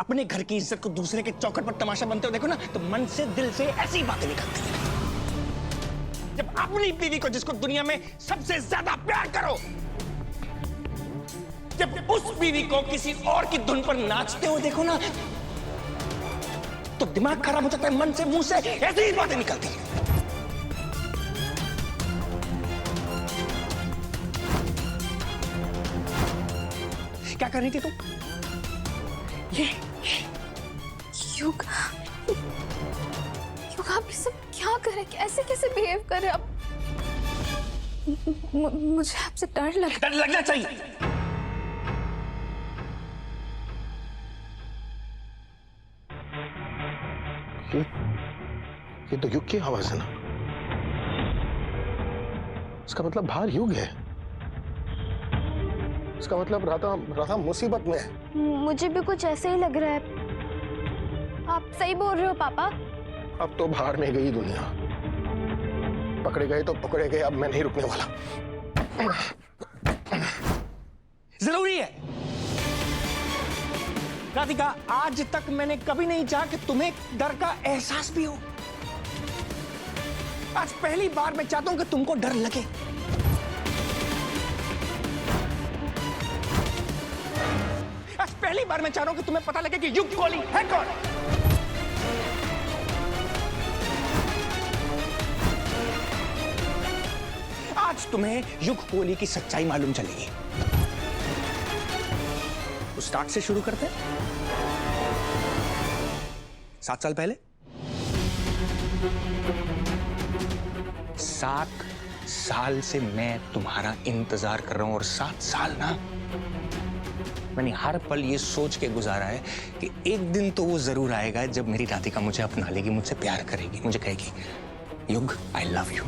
अपने घर की इज्जत को दूसरे के चौखट पर तमाशा बनते हो देखो ना, तो मन से दिल से ऐसी बातें निकलती हैं। जब अपनी बीवी को, जिसको दुनिया में सबसे ज्यादा प्यार करो, जब उस बीवी को किसी और की धुन पर नाचते हो देखो ना, तो दिमाग खराब हो जाता है। मन से, मुंह से ऐसी ही बातें निकलती हैं। क्या कर रही थी तुम? ये युग, आप ये सब क्या कर रहे हैं? कैसे कैसे बिहेव कर रहे हैं आप? मुझे आपसे डर लगना चाहिए। ये तो युग की आवाज है ना। इसका मतलब बाहर युग है। इसका मतलब राधा मुसीबत में है। मुझे भी कुछ ऐसे ही लग रहा है। आप सही बोल रहे हो पापा। अब तो बाहर में गई दुनिया। पकड़े गए तो पकड़े गए, अब मैं नहीं रुकने वाला। जरूरी है राधिका, आज तक मैंने कभी नहीं चाहा कि तुम्हें डर का एहसास भी हो। आज पहली बार मैं चाहता हूं कि तुमको डर लगे। आज पहली बार मैं चाह रहा हूं कि तुम्हें पता लगे कि युग कोहली है कौन। आज तुम्हें युग कोहली की सच्चाई मालूम चलेगी। तो स्टार्ट से शुरू करते हैं। 7 साल पहले 7 साल से मैं तुम्हारा इंतजार कर रहा हूं, और 7 साल ना मैंने हर पल ये सोच के गुजारा है कि एक दिन तो वो जरूर आएगा जब मेरी राधिका मुझे अपना लेगी, मुझसे प्यार करेगी, मुझे कहेगी युग आई लव यू।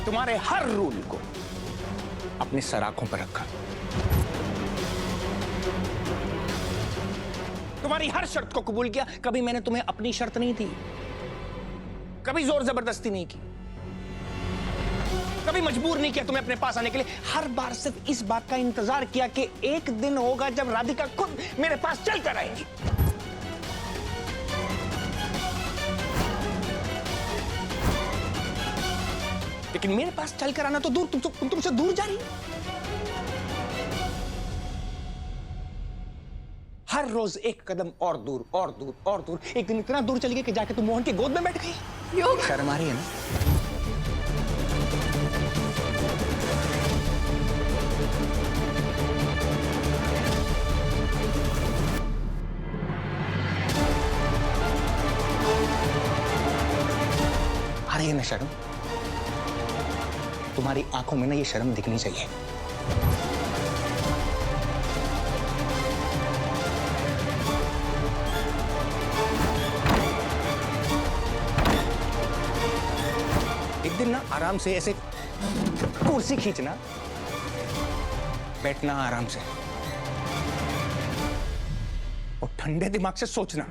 तुम्हारे हर रूल को अपनी सराखों पर रखा, तुम्हारी हर शर्त को कबूल किया। कभी मैंने तुम्हें अपनी शर्त नहीं दी, कभी जोर जबरदस्ती नहीं की, कभी मजबूर नहीं किया तुम्हें अपने पास आने के लिए। हर बार सिर्फ इस बात का इंतजार किया कि एक दिन होगा जब राधिका खुद मेरे पास चलकर आएंगी। लेकिन मेरे पास चलकर आना तो दूर, तुमसे दूर जा रही है। हर रोज एक कदम और दूर और दूर और दूर। एक दिन इतना दूर चली गई कि जाके तुम मोहन की गोद में बैठ गई। युग, शर्म आ रही है ना? आ रही है ना शर्म? तुम्हारी आंखों में ना ये शर्म दिखनी चाहिए। एक दिन ना आराम से ऐसे कुर्सी खींचना, बैठना आराम से, और ठंडे दिमाग से सोचना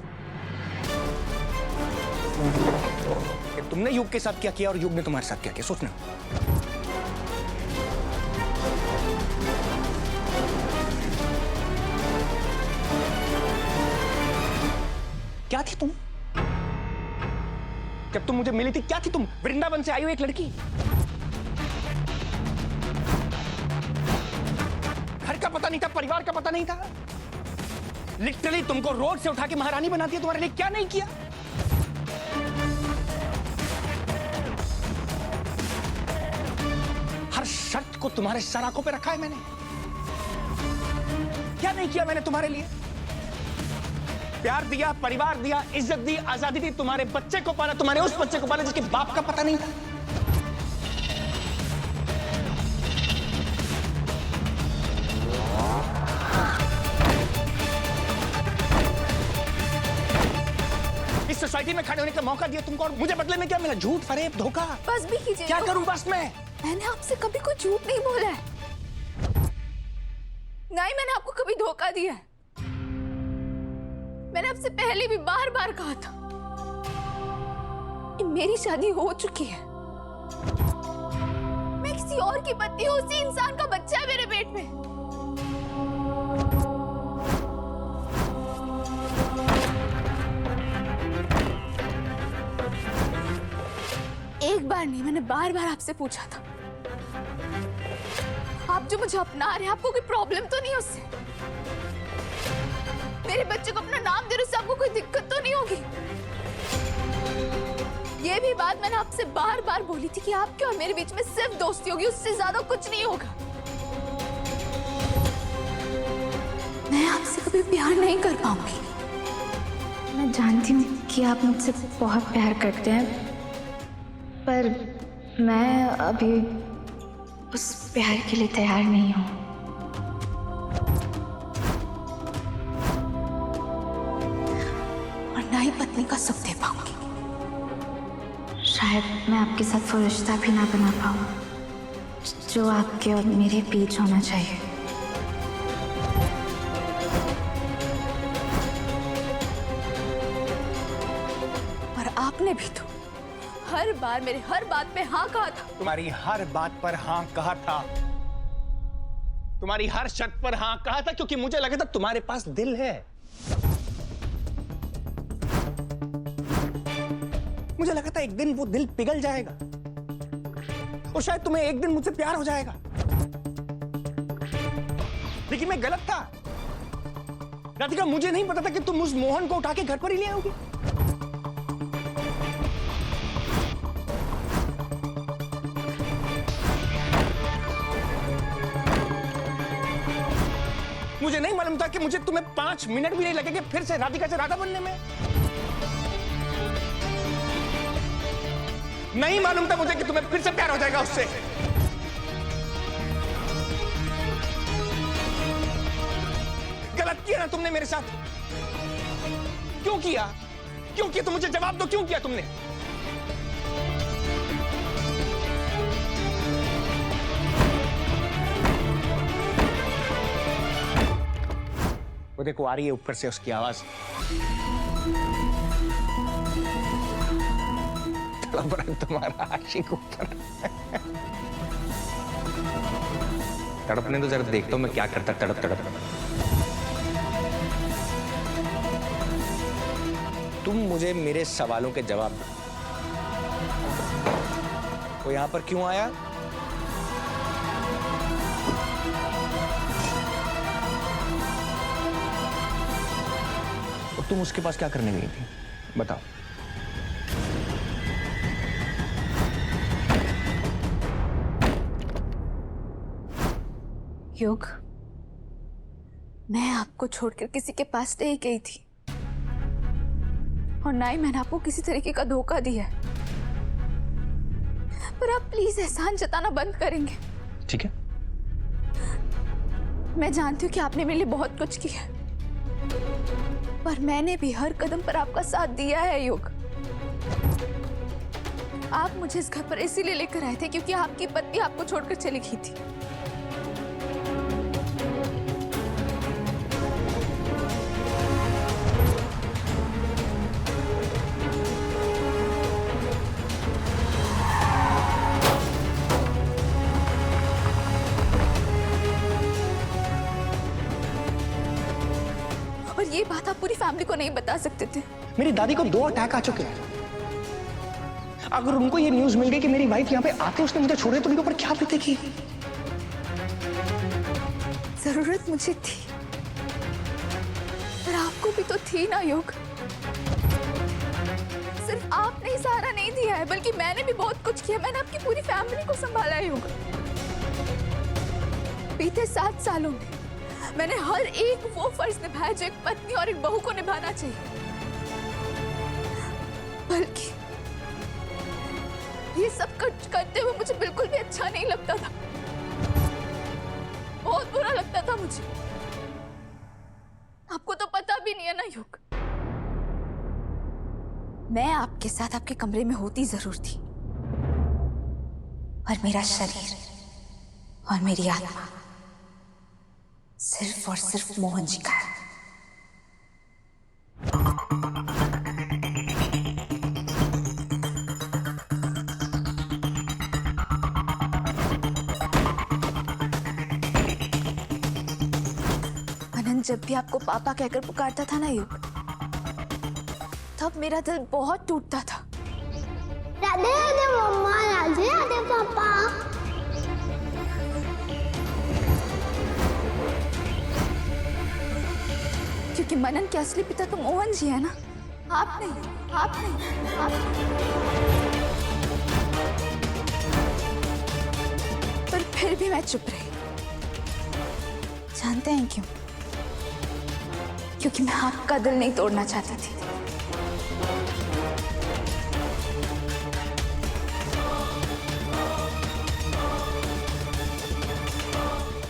कि तुमने युग के साथ क्या किया और युग ने तुम्हारे साथ क्या किया। सोचना। क्या थी तुम? जब तुम मुझे मिली थी क्या थी तुम? वृंदावन से आई हुई एक लड़की। घर का पता नहीं था, परिवार का पता नहीं था। लिटरली तुमको रोड से उठा के महारानी बना दिया। तुम्हारे लिए क्या नहीं किया? हर शर्त को तुम्हारे सराखों पे रखा है मैंने। क्या नहीं किया मैंने तुम्हारे लिए? प्यार दिया, परिवार दिया, इज्जत दी, आजादी दी, तुम्हारे बच्चे को पाला, तुम्हारे उस बच्चे को पाला जिसके बाप का पता नहीं था। इस सोसाइटी में खड़े होने का मौका दिया तुमको, और मुझे बदले में क्या मिला? झूठ, फरेब, धोखा। बस भी कीजिए। क्या करूं बस मैं? मैंने आपसे कभी कोई झूठ नहीं बोला है। नहीं, मैंने आपको कभी धोखा दिया है। मैंने आपसे पहले भी बार बार कहा था कि मेरी शादी हो चुकी है। मैं किसी और की पत्नी हूँ, उसी इंसान का बच्चा है मेरे पेट में। एक बार नहीं, मैंने बार बार आपसे पूछा था, आप जो मुझे अपना रहे हैं, आपको कोई प्रॉब्लम तो नहीं उससे? मेरे बच्चे को अपना नाम दे रहे, उससे आपको कोई दिक्कत तो नहीं होगी? ये भी बात मैंने आपसे बार बार बोली थी कि आपके और मेरे बीच में सिर्फ दोस्ती होगी, उससे ज्यादा कुछ नहीं होगा। मैं आपसे कभी प्यार नहीं कर पाऊंगी। मैं जानती हूँ कि आप मुझसे बहुत प्यार करते हैं, पर मैं अभी उस प्यार के लिए तैयार नहीं हूँ। और ना ही पत्नी का सुख दे पाऊंगी। शायद मैं आपके साथ वो रिश्ता भी ना बना पाऊँ जो आपके और मेरे बीच होना चाहिए। और आपने भी तो हर बार मेरे हर बात पे हाँ कहा था। तुम्हारी हर बात पर हाँ कहा था, तुम्हारी हर शर्त पर हाँ कहा था, क्योंकि मुझे लगा था तुम्हारे पास दिल है। मुझे लगा था एक दिन वो दिल पिघल जाएगा और शायद तुम्हें एक दिन मुझसे प्यार हो जाएगा, लेकिन मैं गलत था। राधिका, मुझे नहीं पता था कि तुम उस मोहन को उठा के घर पर ही ले आओगी। मुझे नहीं मालूम था कि मुझे तुम्हें 5 मिनट भी नहीं लगेंगे फिर से राधिका से राधा बनने में। नहीं मालूम था मुझे कि तुम्हें फिर से प्यार हो जाएगा उससे। गलत किया ना तुमने मेरे साथ। क्यों किया? क्यों किया? तुम मुझे जवाब दो, क्यों किया तुमने? वो देखो आ रही है ऊपर से उसकी आवाज। तड़प रहा तुम्हारा आशिक ऊपर। तड़पने तो जरा देखता हूं मैं क्या करता तड़प तड़प। तुम मुझे मेरे सवालों के जवाब दो। वो यहां पर क्यों आया? और तुम उसके पास क्या करने गई थी? बताओ। युग, मैं आपको छोड़कर किसी के पास नहीं गई थी और ना ही मैंने आपको किसी तरीके का धोखा दिया है। पर आप प्लीज एहसान जताना बंद करेंगे? ठीक है। मैं जानती हूँ कि आपने मेरे लिए बहुत कुछ किया है, पर मैंने भी हर कदम पर आपका साथ दिया है युग। आप मुझे इस घर पर इसीलिए लेकर आए थे क्योंकि आपकी पत्नी आपको छोड़कर चली गई थी। और ये बात आप पूरी फैमिली को नहीं बता सकते थे। मेरी दादी को 2 अटैक आ चुके हैं। अगर उनको ये न्यूज मिल गई कि मेरी वाइफ यहाँ पे आके उसने मुझे छोड़े तो उनके ऊपर क्या बीतेगी? जरूरत मुझे थी, पर आपको भी तो थी ना युग। सिर्फ आपने ही सहारा नहीं दिया है, बल्कि मैंने भी बहुत कुछ किया। मैंने आपकी पूरी फैमिली को संभाला है युग। बीते 7 सालों में मैंने हर एक वो फर्ज निभाया जो एक पत्नी और एक बहू को निभाना चाहिए। बल्कि ये सब करते हुए मुझे बिल्कुल भी अच्छा नहीं लगता था। बहुत बुरा लगता था मुझे। आपको तो पता भी नहीं है ना युग। मैं आपके साथ आपके कमरे में होती जरूर थी, पर मेरा शरीर और मेरी आत्मा सिर्फ और सिर्फ मोहन जी का है। जब भी आपको पापा कहकर पुकारता था ना युग, तब मेरा दिल बहुत टूटता था। राधे राधे मम्मा, राधे राधे पापा। क्योंकि मनन के असली पिता तो मोहन जी है ना, आप नहीं, आप नहीं, आप नहीं। पर फिर भी मैं चुप रही। जानते हैं क्यों? क्योंकि मैं आपका दिल नहीं तोड़ना चाहती थी।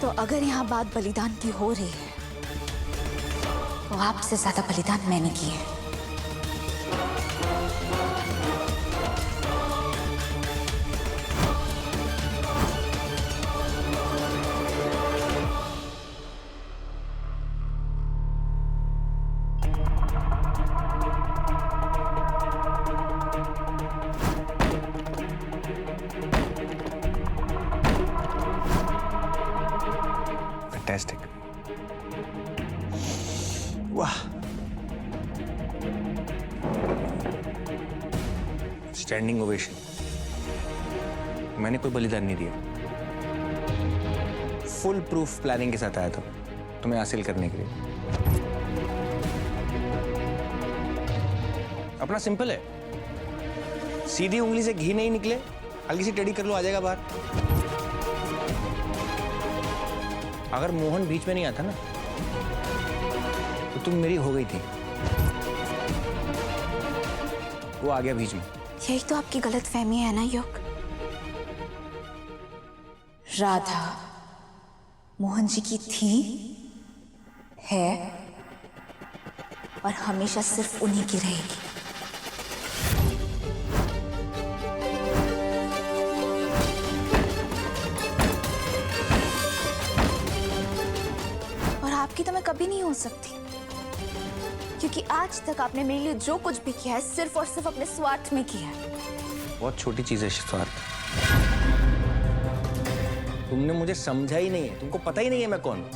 तो अगर यहाँ बात बलिदान की हो रही है, तो आपसे ज्यादा बलिदान मैंने की है। फैंटास्टिक, वाह। Standing ovation. मैंने कोई बलिदान नहीं दिया, फुल प्रूफ प्लानिंग के साथ आया था तुम्हें हासिल करने के लिए। अपना सिंपल है, सीधी उंगली से घी नहीं निकले, हल्की सी टेढ़ी कर लो, आ जाएगा बाहर। अगर मोहन बीच में नहीं आता ना, तो तुम मेरी हो गई थी। वो आ गया बीच में। यही तो आपकी गलतफहमी है ना युग। राधा मोहन जी की थी, है और हमेशा सिर्फ उन्हीं की रहेगी। और आपकी तो मैं कभी नहीं हो सकती, क्योंकि आज तक आपने मेरे लिए जो कुछ भी किया है सिर्फ और सिर्फ अपने स्वार्थ में किया है। बहुत छोटी चीज है स्वार्थ। तुमने मुझे समझा ही नहीं है, तुमको पता ही नहीं है मैं कौन हूं।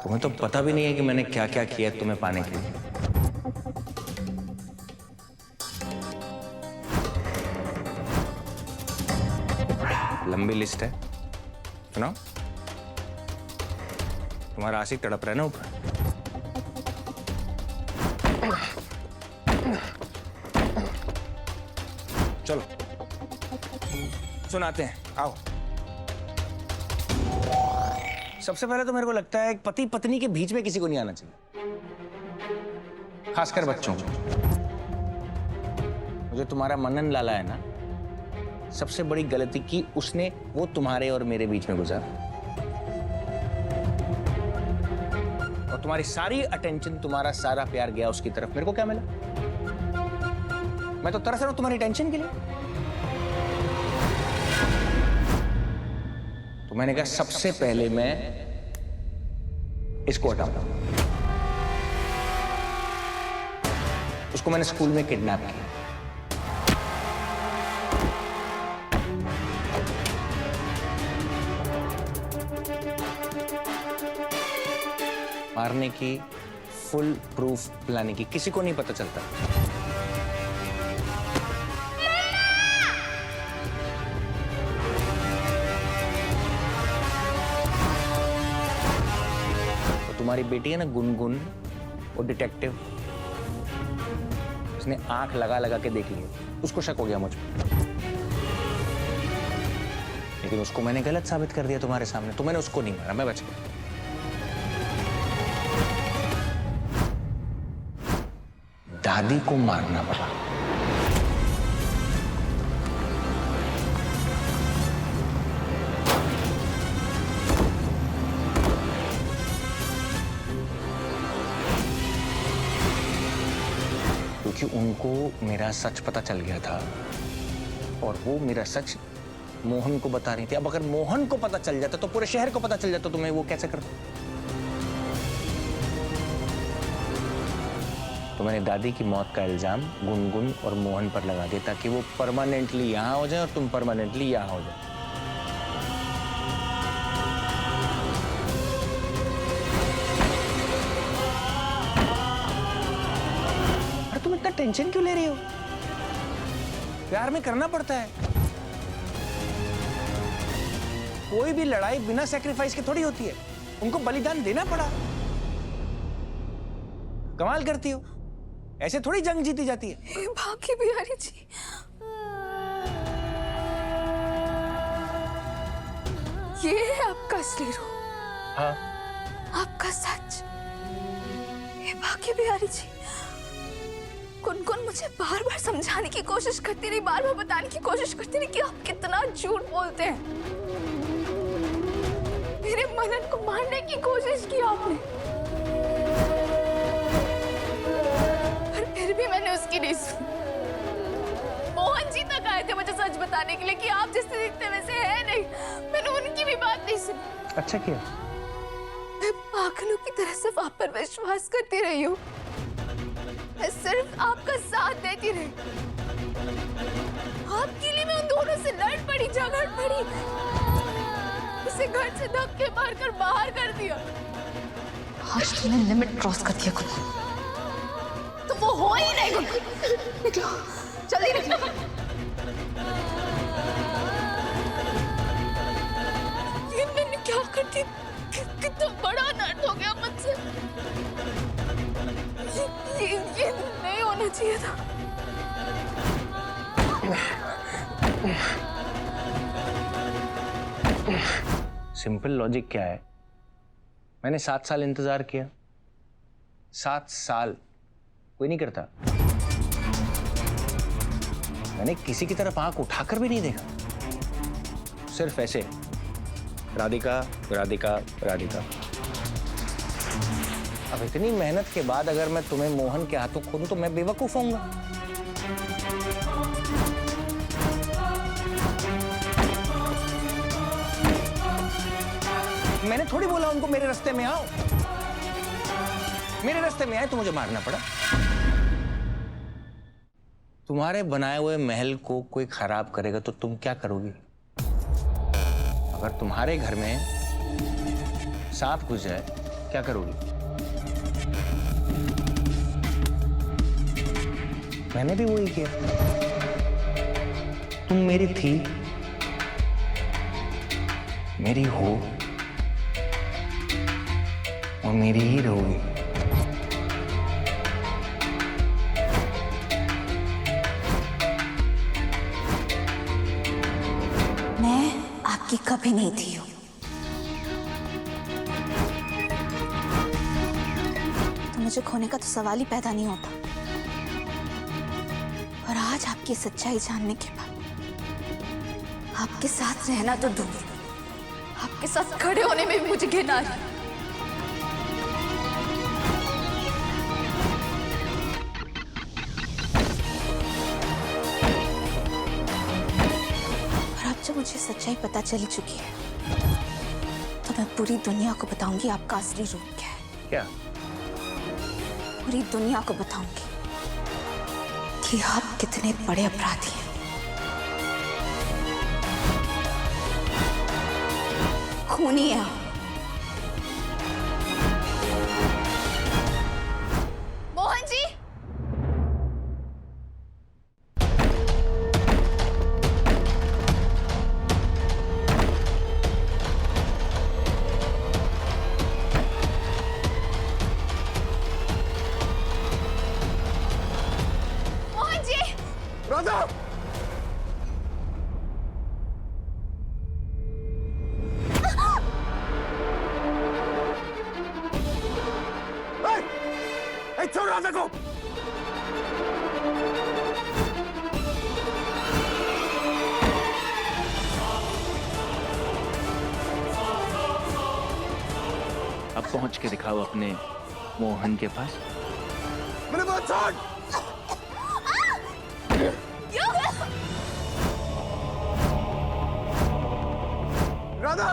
तुम्हें तो पता भी नहीं है कि मैंने क्या क्या किया तुम्हें पाने के लिए। लंबी लिस्ट है, सुनो। तुम्हारा आशिक तड़प रहा है ना ऊपर। चलो सुनाते हैं, आओ। सबसे पहले तो मेरे को लगता है पति पत्नी के बीच में किसी को नहीं आना चाहिए, खासकर बच्चों को। मुझे तुम्हारा मनन लाला है ना, सबसे बड़ी गलती की उसने, वो तुम्हारे और मेरे बीच में गुजारा। और तुम्हारी सारी अटेंशन, तुम्हारा सारा प्यार गया उसकी तरफ। मेरे को क्या मिला? मैं तो तरस रहा हूं तुम्हारी टेंशन के लिए। तो मैंने कहा सबसे पहले मैं इसको हटाऊंगा। उसको मैंने स्कूल में किडनैप किया। मारने की फुल प्रूफ प्लानिंग की, किसी को नहीं पता चलता। तो तुम्हारी बेटी है ना गुनगुन, वो डिटेक्टिव, उसने आंख लगा लगा के देख लिया, उसको शक हो गया मुझ पर। लेकिन उसको मैंने गलत साबित कर दिया तुम्हारे सामने, तो मैंने उसको नहीं मारा, मैं बच गया। दादी को मारना पड़ा। क्योंकि उनको मेरा सच पता चल गया था और वो मेरा सच मोहन को बता रही थी। अब अगर मोहन को पता चल जाता तो पूरे शहर को पता चल जाता, तो मैं वो कैसे करता? तो मैंने दादी की मौत का इल्जाम गुनगुन और मोहन पर लगा दिया ताकि वो परमानेंटली यहाँ हो जाए और तुम परमानेंटली यहाँ हो जाए। अरे तुम इतना टेंशन क्यों ले रही हो? प्यार में करना पड़ता है। कोई भी लड़ाई बिना सैक्रिफाइस के थोड़ी होती है। उनको बलिदान देना पड़ा। कमाल करती हो, ऐसे थोड़ी जंग जीती जाती है। हे भाग्य बिहारी जी, ये है आपका असली रूप। हाँ, आपका सच। हे भाग्य बिहारी जी, कुन मुझे बार बार समझाने की कोशिश करती रही, बार बार बताने की कोशिश करती रही कि आप कितना झूठ बोलते हैं। मेरे मनन को मारने की कोशिश की आपने, पर फिर भी मैंने उसकी नहीं सुनी। मोहन जी तक आए थे मुझे सच बताने के लिए कि आप जैसे दिखते वैसे है नहीं। मैंने उनकी भी बात नहीं सुनी। अच्छा किया। मैं पागलों की तरह सिर्फ आप पर विश्वास करती रही हूँ। मैं सिर्फ आपका साथ देती रही। आपके लिए मैं उन दोनों से लड़ पड़ी, झगड़ पड़ी, उसे घर से धक्के मारकर बाहर कर दिया। आज तुमने लिमिट क्रॉस कर दिया कुछ। तो वो हो ही नहीं। निकलो, जल्दी निकलो। ये मैंने क्या कर दिया? कितना बड़ा दर्द हो गया मुझसे। ये नहीं होना चाहिए था। सिंपल लॉजिक क्या है? मैंने 7 साल इंतजार किया। 7 साल कोई नहीं करता। मैंने किसी की तरफ आंख उठाकर भी नहीं देखा, सिर्फ ऐसे राधिका राधिका राधिका। अब इतनी मेहनत के बाद अगर मैं तुम्हें मोहन के हाथों खो दूं तो मैं बेवकूफ होऊंगा। मैंने थोड़ी बोला उनको मेरे रास्ते में आओ। मेरे रास्ते में आए तो मुझे मारना पड़ा। तुम्हारे बनाए हुए महल को कोई खराब करेगा तो तुम क्या करोगी? अगर तुम्हारे घर में सांप घुस जाए क्या करोगी? मैंने भी वही किया। तुम मेरी थी, मेरी हो और मेरी ही रहोगी। मैं आपकी कभी नहीं थी हूं। तो मुझे खोने का तो सवाल ही पैदा नहीं होता। और आज आपकी सच्चाई जानने के बाद आपके साथ रहना तो दूर, आपके साथ खड़े होने में भी मुझे घिन आ रही है। और अब जब मुझे सच्चाई पता चल चुकी है तो मैं पूरी दुनिया को बताऊंगी आपका असली रूप क्या है। क्या? पूरी दुनिया को बताऊंगी कि आप कितने बड़े अपराधी हैं। खूनी है आप। मोहन जी, मोहन जी, राधा! छोड़ राधा को! अब पहुंच के दिखाओ अपने मोहन के पास। मेरे बात छोड़! राधा!